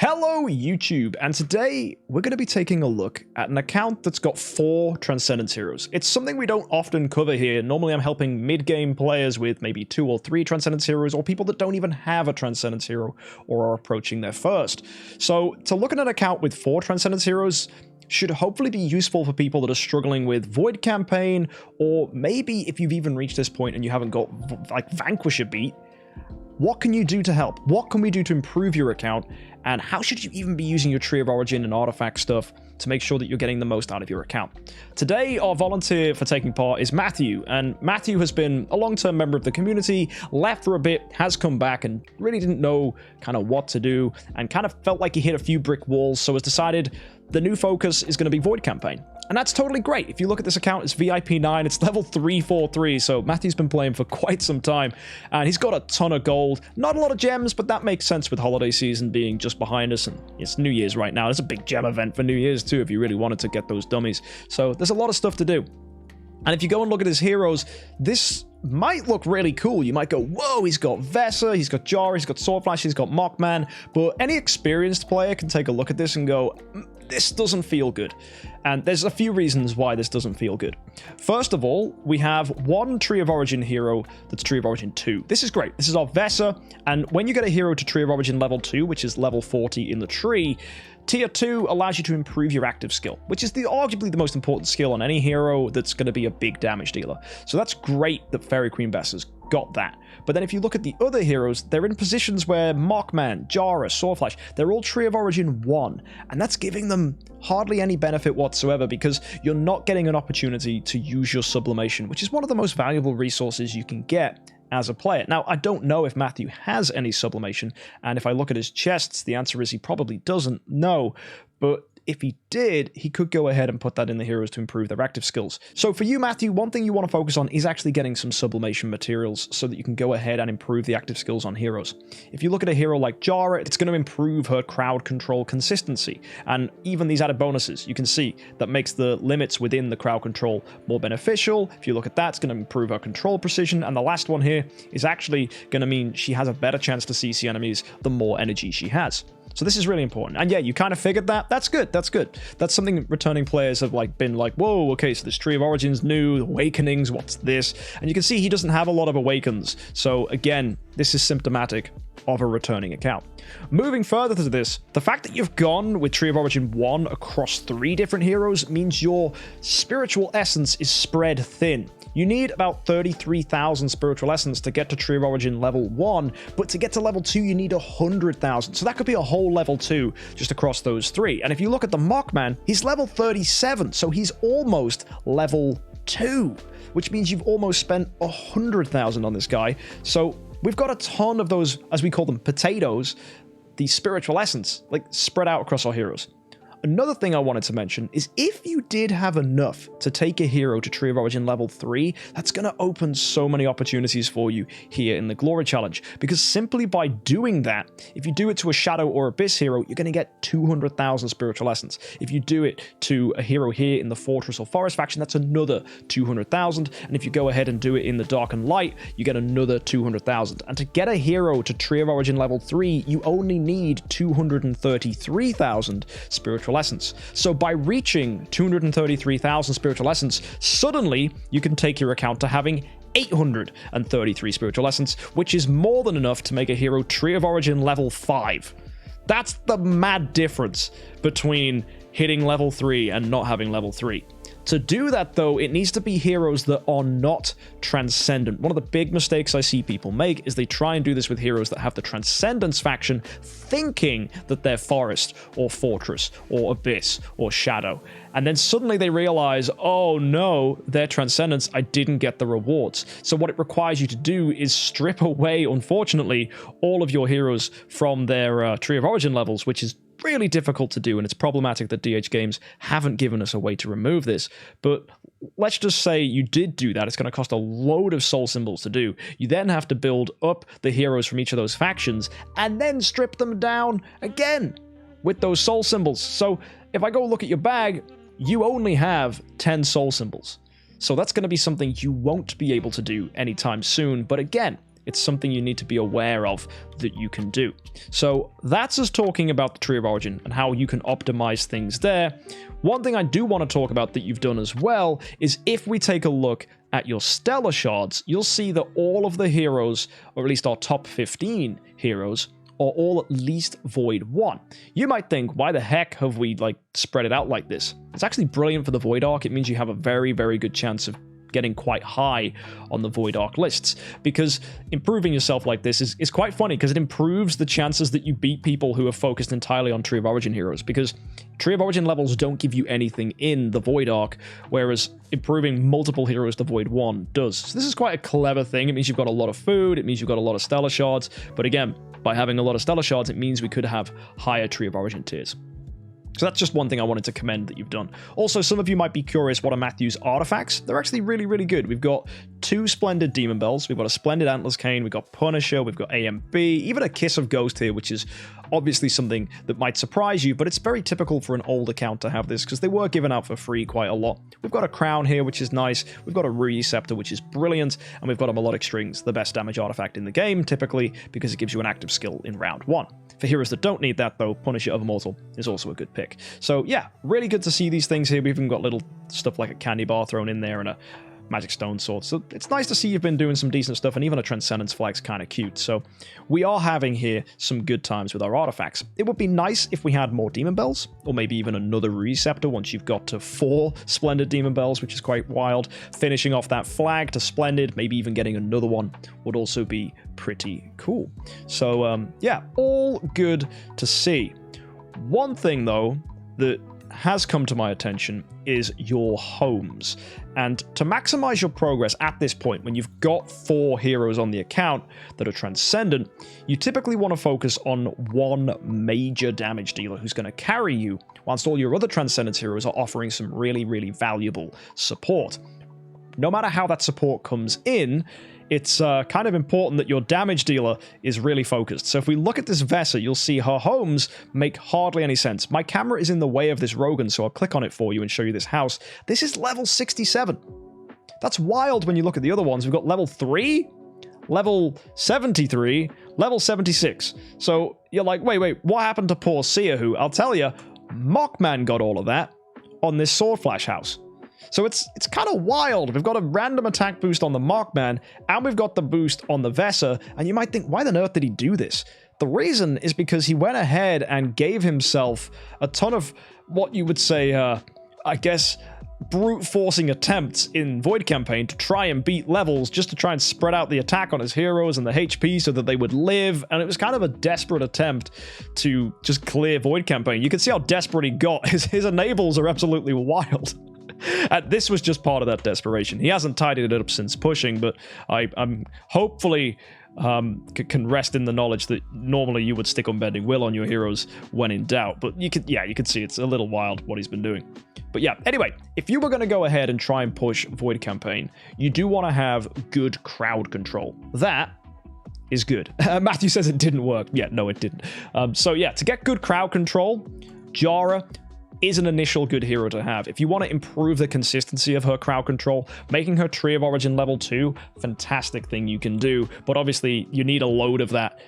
Hello YouTube, and today we're going to be taking a look at an account that's got 4 Transcendence Heroes. It's something we don't often cover here. Normally I'm helping mid-game players with maybe 2 or 3 Transcendence Heroes, or people that don't even have a Transcendence Hero or are approaching their first. So to look at an account with 4 Transcendence Heroes should hopefully be useful for people that are struggling with Void Campaign, or maybe if you've even reached this point and you haven't got like Vanquisher beat. What can you do to help? What can we do to improve your account? And how should you even be using your Tree of Origin and artifact stuff to make sure that you're getting the most out of your account? Today, our volunteer for taking part is Matthew, and Matthew has been a long-term member of the community, left for a bit, has come back, and really didn't know kind of what to do, and kind of felt like he hit a few brick walls, so has decided the new focus is going to be Void Campaign. And that's totally great. If you look at this account, it's VIP 9, it's level 343, so Matthew's been playing for quite some time, and he's got a ton of gold. Not a lot of gems, but that makes sense with holiday season being just behind us, and it's New Year's right now. There's a big gem event for New Year's too, if you really wanted to get those dummies. So there's a lot of stuff to do. And if you go and look at his heroes, this might look really cool. You might go, whoa, he's got Vesa, he's got Jar, he's got Swordflash, he's got Mockman. But any experienced player can take a look at this and go, this doesn't feel good. And there's a few reasons why this doesn't feel good. First of all, we have one Tree of Origin hero that's Tree of Origin 2. This is great. This is our Vesa. And when you get a hero to Tree of Origin level 2, which is level 40 in the tree, Tier 2 allows you to improve your active skill, which is arguably the most important skill on any hero that's going to be a big damage dealer. So that's great that Fairy Queen Vesa's got that. But then if you look at the other heroes, they're in positions where Mockman, Jara, Swordflash, they're all Tree of Origin 1, and that's giving them hardly any benefit whatsoever because you're not getting an opportunity to use your sublimation, which is one of the most valuable resources you can get as a player. Now, I don't know if Matthew has any sublimation, and if I look at his chests, the answer is he probably doesn't know, but if he did, he could go ahead and put that in the heroes to improve their active skills. So for you, Matthew, one thing you want to focus on is actually getting some sublimation materials so that you can go ahead and improve the active skills on heroes. If you look at a hero like Jara, it's going to improve her crowd control consistency, and even these added bonuses, you can see that makes the limits within the crowd control more beneficial. If you look at that, it's going to improve her control precision, and the last one here is actually going to mean she has a better chance to CC enemies the more energy she has. So this is really important. And yeah, you kind of figured that. That's good. That's good. That's something returning players have been like, whoa, okay, so this Tree of Origins new, Awakenings, what's this? And you can see he doesn't have a lot of Awakens. So again, this is symptomatic of a returning account. Moving further to this, the fact that you've gone with Tree of Origin 1 across 3 different heroes means your spiritual essence is spread thin. You need about 33,000 spiritual essence to get to Tree of Origin level 1, but to get to level 2 you need 100,000. So that could be a whole level 2 just across those 3. And if you look at the Mockman, he's level 37, so he's almost level 2, which means you've almost spent 100,000 on this guy. So we've got a ton of those, as we call them, potatoes, the spiritual essence, like spread out across our heroes. Another thing I wanted to mention is if you did have enough to take a hero to Tree of Origin level 3, that's going to open so many opportunities for you here in the Glory Challenge, because simply by doing that, if you do it to a Shadow or Abyss hero, you're going to get 200,000 spiritual essence. If you do it to a hero here in the Fortress or Forest faction, that's another 200,000, and if you go ahead and do it in the Dark and Light, you get another 200,000. And to get a hero to Tree of Origin level 3, you only need 233,000 spiritual essence. So by reaching 233,000 spiritual essence, suddenly you can take your account to having 833 spiritual essence, which is more than enough to make a hero Tree of Origin level 5. That's the mad difference between hitting level 3 and not having level 3. To do that, though, it needs to be heroes that are not transcendent. One of the big mistakes I see people make is they try and do this with heroes that have the Transcendence faction, thinking that they're Forest or Fortress or Abyss or Shadow. And then suddenly they realize, oh no, they're Transcendence, I didn't get the rewards. So what it requires you to do is strip away, unfortunately, all of your heroes from their Tree of Origin levels, which is really difficult to do, and it's problematic that DH Games haven't given us a way to remove this. But let's just say you did do that. It's going to cost a load of soul symbols to do. You then have to build up the heroes from each of those factions and then strip them down again with those soul symbols. So if I go look at your bag, you only have 10 soul symbols. So that's going to be something you won't be able to do anytime soon. But again, It's something you need to be aware of that you can do. So that's us talking about the Tree of Origin and how you can optimize things there. One thing I do want to talk about that you've done as well is if we take a look at your stellar shards, you'll see that all of the heroes, or at least our top 15 heroes, are all at least Void 1. You might think, why the heck have we spread it out like this? It's actually brilliant for the Void Arc. It means you have a very, very good chance of getting quite high on the Void Arc lists, because improving yourself like this is quite funny, because it improves the chances that you beat people who are focused entirely on Tree of Origin heroes, because Tree of Origin levels don't give you anything in the Void Arc, whereas improving multiple heroes to Void 1 does. So this is quite a clever thing. It means you've got a lot of food, it means you've got a lot of stellar shards, but again, by having a lot of stellar shards, it means we could have higher Tree of Origin tiers. So that's just one thing I wanted to commend that you've done. Also, some of you might be curious what are Matthew's artifacts. They're actually really, really good. We've got 2 Splendid Demon Bells. We've got a Splendid Antlers Cane. We've got Punisher. We've got AMB. Even a Kiss of Ghost here, which is obviously something that might surprise you, but it's very typical for an old account to have this because they were given out for free quite a lot. We've got a Crown here, which is nice. We've got a Ruby Scepter, which is brilliant. And we've got a Melodic Strings, the best damage artifact in the game, typically, because it gives you an active skill in round 1. For heroes that don't need that, though, Punisher of Immortal is also a good pick. So yeah, really good to see these things here. We've even got little stuff like a candy bar thrown in there and a Magic Stone Sword. So it's nice to see you've been doing some decent stuff, and even a Transcendence flag's kind of cute. So we are having here some good times with our artifacts. It would be nice if we had more Demon Bells, or maybe even another Receptor once you've got to 4 Splendid Demon Bells, which is quite wild. Finishing off that flag to Splendid, maybe even getting another one would also be pretty cool. So yeah, all good to see. One thing though that has come to my attention is your homes. And to maximize your progress at this point, when you've got 4 heroes on the account that are transcendent, you typically want to focus on one major damage dealer who's going to carry you, whilst all your other transcendence heroes are offering some really, really valuable support. No matter how that support comes in, it's kind of important that your damage dealer is really focused. So if we look at this Vesa, you'll see her homes make hardly any sense. My camera is in the way of this Rogan, so I'll click on it for you and show you this house. This is level 67. That's wild when you look at the other ones. We've got level 3, level 73, level 76. So you're like, wait, what happened to poor Seahu? I'll tell you, Mockman got all of that on this Sword Flash house. So it's kind of wild. We've got a random attack boost on the Markman, and we've got the boost on the Vesa, and you might think, why on earth did he do this? The reason is because he went ahead and gave himself a ton of what you would say, I guess, brute forcing attempts in Void Campaign to try and beat levels, just to try and spread out the attack on his heroes and the HP so that they would live, and it was kind of a desperate attempt to just clear Void Campaign. You can see how desperate he got. His enables are absolutely wild. And this was just part of that desperation. He hasn't tidied it up since pushing, but I'm hopefully can rest in the knowledge that normally you would stick Unbending Will on your heroes when in doubt. But you could see it's a little wild what he's been doing. But yeah, anyway, if you were going to go ahead and try and push Void Campaign, you do want to have good crowd control. That is good. Matthew says it didn't work. Yeah, no, it didn't. So yeah, to get good crowd control, Jara is an initial good hero to have. If you want to improve the consistency of her crowd control, making her Tree of Origin level 2, fantastic thing you can do. But obviously, you need a load of that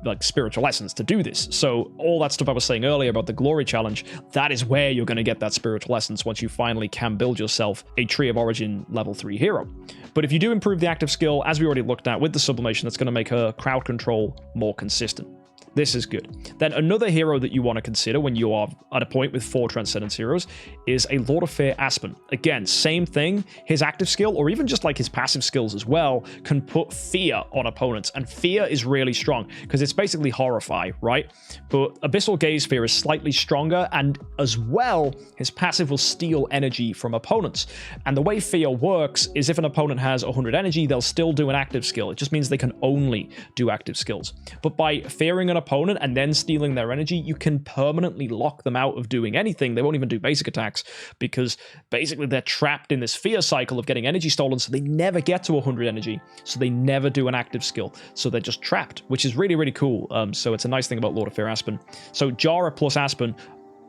like spiritual essence to do this. So all that stuff I was saying earlier about the glory challenge, that is where you're going to get that spiritual essence once you finally can build yourself a Tree of Origin level 3 hero. But if you do improve the active skill, as we already looked at with the sublimation, that's going to make her crowd control more consistent. This is good. Then another hero that you want to consider when you are at a point with 4 Transcendence heroes is a Lord of Fear Aspen. Again, same thing. His active skill, or even just like his passive skills as well, can put fear on opponents. And fear is really strong because it's basically horrify, right? But Abyssal Gaze Fear is slightly stronger, and as well, his passive will steal energy from opponents. And the way fear works is if an opponent has 100 energy, they'll still do an active skill. It just means they can only do active skills. But by fearing an opponent and then stealing their energy, you can permanently lock them out of doing anything. They won't even do basic attacks because basically they're trapped in this fear cycle of getting energy stolen, so they never get to 100 energy, so they never do an active skill, so they're just trapped, which is really, really cool. So it's a nice thing about Lord of Fear Aspen. So Jara plus Aspen,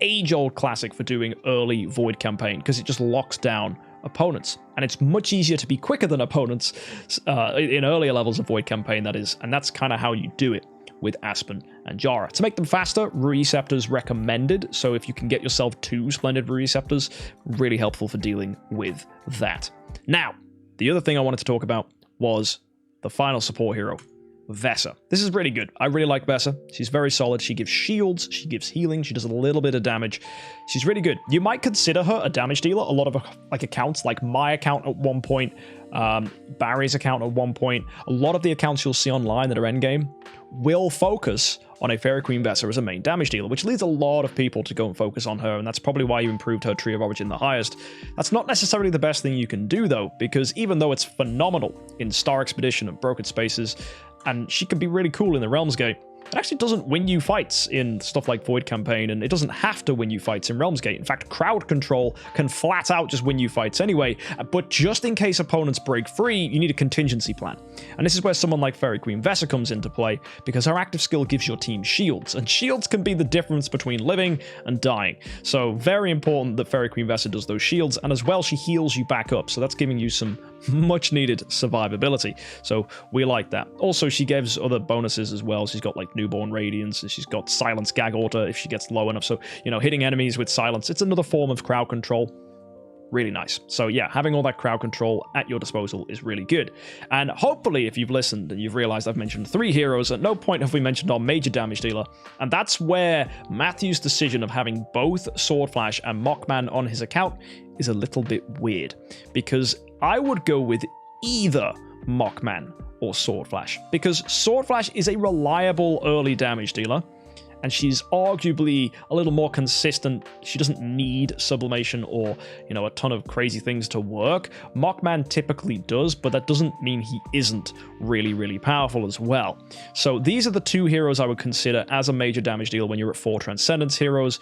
age-old classic for doing early Void Campaign because it just locks down opponents. And it's much easier to be quicker than opponents in earlier levels of Void Campaign, that is. And that's kind of how you do it with Aspen and Jara. To make them faster, Receptors recommended. So if you can get yourself 2 Splendid Receptors, really helpful for dealing with that. Now, the other thing I wanted to talk about was the final support hero, Vesa. This is really good. I really like Vesa. She's very solid. She gives shields, she gives healing, she does a little bit of damage. She's really good. You might consider her a damage dealer. A lot of accounts, like my account at one point, Barry's account at one point, a lot of the accounts you'll see online that are endgame will focus on a Fairy Queen Vesa as a main damage dealer, which leads a lot of people to go and focus on her, and that's probably why you improved her Tree of Origin the highest. That's not necessarily the best thing you can do, though, because even though it's phenomenal in Star Expedition and Broken Spaces, and she can be really cool in the Realms Gate, it actually doesn't win you fights in stuff like Void Campaign, and it doesn't have to win you fights in Realms Gate. In fact, crowd control can flat out just win you fights anyway, but just in case opponents break free, you need a contingency plan. And this is where someone like Fairy Queen Vesa comes into play, because her active skill gives your team shields, and shields can be the difference between living and dying. So very important that Fairy Queen Vesa does those shields, and as well, she heals you back up, so that's giving you some much needed survivability. So we like that. Also, she gives other bonuses as well. She's got like Newborn Radiance, and she's got Silence Gag Order if she gets low enough. So, you know, hitting enemies with silence, it's another form of crowd control. Really nice. So yeah, having all that crowd control at your disposal is really good. And hopefully, if you've listened and you've realized I've mentioned 3 heroes, at no point have we mentioned our major damage dealer. And that's where Matthew's decision of having both Sword Flash and Mockman on his account is a little bit weird, because I would go with either Mockman or Sword Flash, because Sword Flash is a reliable early damage dealer, and she's arguably a little more consistent. She doesn't need sublimation or, you know, a ton of crazy things to work. Mockman typically does, but that doesn't mean he isn't really, really powerful as well. So these are the 2 heroes I would consider as a major damage dealer when you're at 4 Transcendence heroes.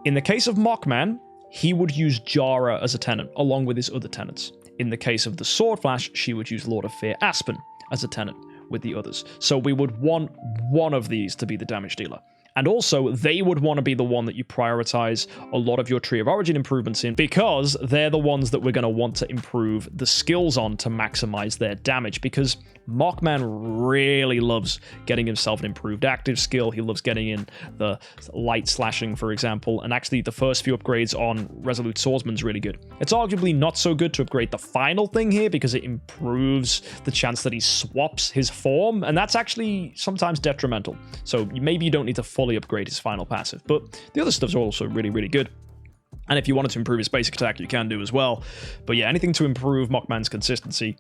In the case of Mockman, he would use Jara as a tenant, along with his other tenants. In the case of the Sword Flash, she would use Lord of Fear Aspen as a tenant with the others. So we would want one of these to be the damage dealer. And also, they would want to be the one that you prioritize a lot of your Tree of Origin improvements in, because they're the ones that we're going to want to improve the skills on to maximize their damage, because Mockman really loves getting himself an improved active skill. He loves getting in the light slashing, for example, and actually the first few upgrades on Resolute Swordsman's really good. It's arguably not so good to upgrade the final thing here, because it improves the chance that he swaps his form, and that's actually sometimes detrimental. So maybe you don't need to fully upgrade his final passive, but the other stuff's also really, really good. And if you wanted to improve his basic attack, you can do as well. But yeah, anything to improve Mockman's consistency,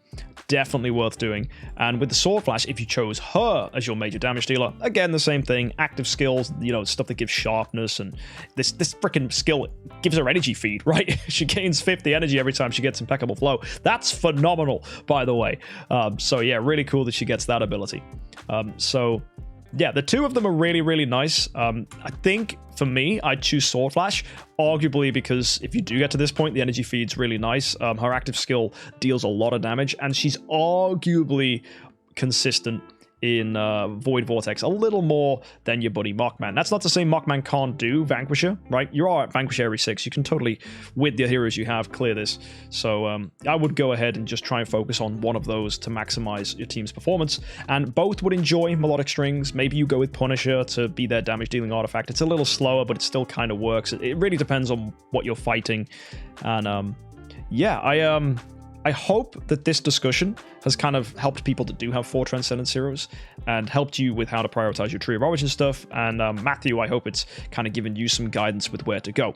definitely worth doing. And with the Sword Flash, if you chose her as your major damage dealer, again, the same thing. Active skills, you know, stuff that gives sharpness, and this freaking skill gives her energy feed, right? She gains 50 energy every time she gets Impeccable Flow. That's phenomenal, by the way. So yeah, really cool that she gets that ability. So yeah, the 2 of them are really, really nice. I think, for me, I'd choose Sword Flash, arguably because if you do get to this point, the energy feed's really nice. Her active skill deals a lot of damage, and she's arguably consistent in Void Vortex a little more than your buddy Mockman. That's not to say Mockman can't do Vanquisher, right? You are at Vanquisher every 6. You can totally, with the heroes you have, clear this. So I would go ahead and just try and focus on one of those to maximize your team's performance. And both would enjoy Melodic Strings. Maybe you go with Punisher to be their damage-dealing artifact. It's a little slower, but it still kind of works. It really depends on what you're fighting. And yeah, I hope that this discussion has kind of helped people that do have 4 Transcendence heroes and helped you with how to prioritize your Tree of Origin stuff. And Matthew, I hope it's kind of given you some guidance with where to go.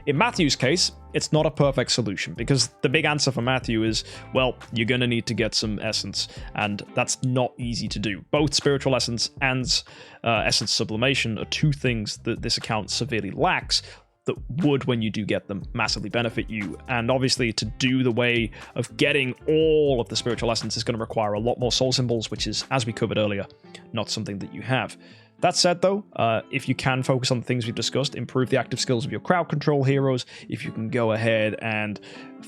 In Matthew's case, it's not a perfect solution, because the big answer for Matthew is, well, you're going to need to get some Essence, and that's not easy to do. Both Spiritual Essence and Essence Sublimation are 2 things that this account severely lacks, that would, when you do get them, massively benefit you. And obviously, to do the way of getting all of the Spiritual Essence is going to require a lot more soul symbols, which is, as we covered earlier, not something that you have. That said, though, if you can focus on the things we've discussed, improve the active skills of your crowd control heroes, if you can go ahead and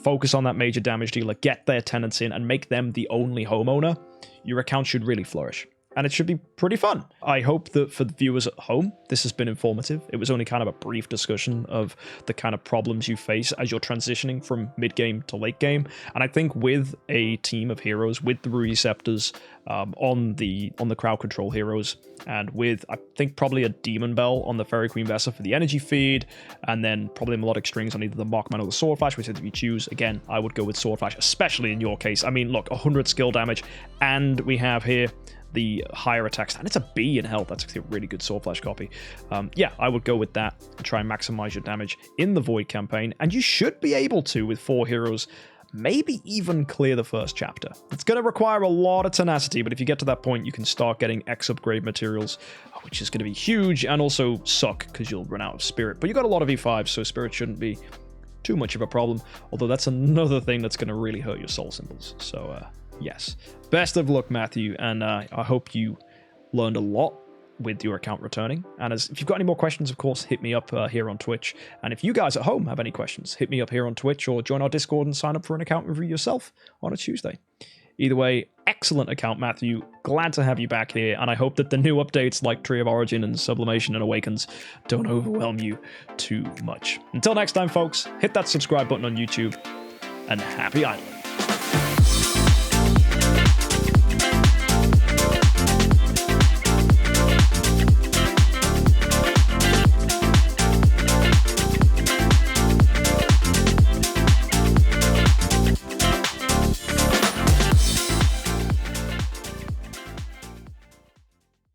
focus on that major damage dealer, get their tenants in, and make them the only homeowner, your account should really flourish. and it should be pretty fun. I hope that for the viewers at home, this has been informative. It was only kind of a brief discussion of the kind of problems you face as you're transitioning from mid-game to late game, and I think with a team of heroes, with the Receptors on the crowd control heroes, and with, I think, probably a Demon Bell on the Fairy Queen Vessa for the energy feed, and then probably melodic strings on either the Markman or the Sword Flash, which if you choose, again, I would go with Sword Flash, especially in your case. I mean, look, 100 skill damage, and we have here the higher attacks, and it's a B in health. That's actually a really good Sword Flash copy. Yeah, I would go with that and try and maximize your damage in the Void campaign, and you should be able to, with 4 heroes, maybe even clear the first chapter. It's going to require a lot of tenacity, but if you get to that point, you can start getting X upgrade materials, which is going to be huge, and also suck because you'll run out of Spirit. But you got a lot of E5, so Spirit shouldn't be too much of a problem, although that's another thing that's going to really hurt your soul symbols. So yes, best of luck, Matthew, and I hope you learned a lot with your account returning. And if you've got any more questions, of course, hit me up here on Twitch. And if you guys at home have any questions, hit me up here on Twitch or join our Discord and sign up for an account review yourself on a Tuesday. Either way, excellent account, Matthew. Glad to have you back here, and I hope that the new updates like Tree of Origin and Sublimation and Awakens don't overwhelm you too much. Until next time, folks, hit that subscribe button on YouTube, and happy idling.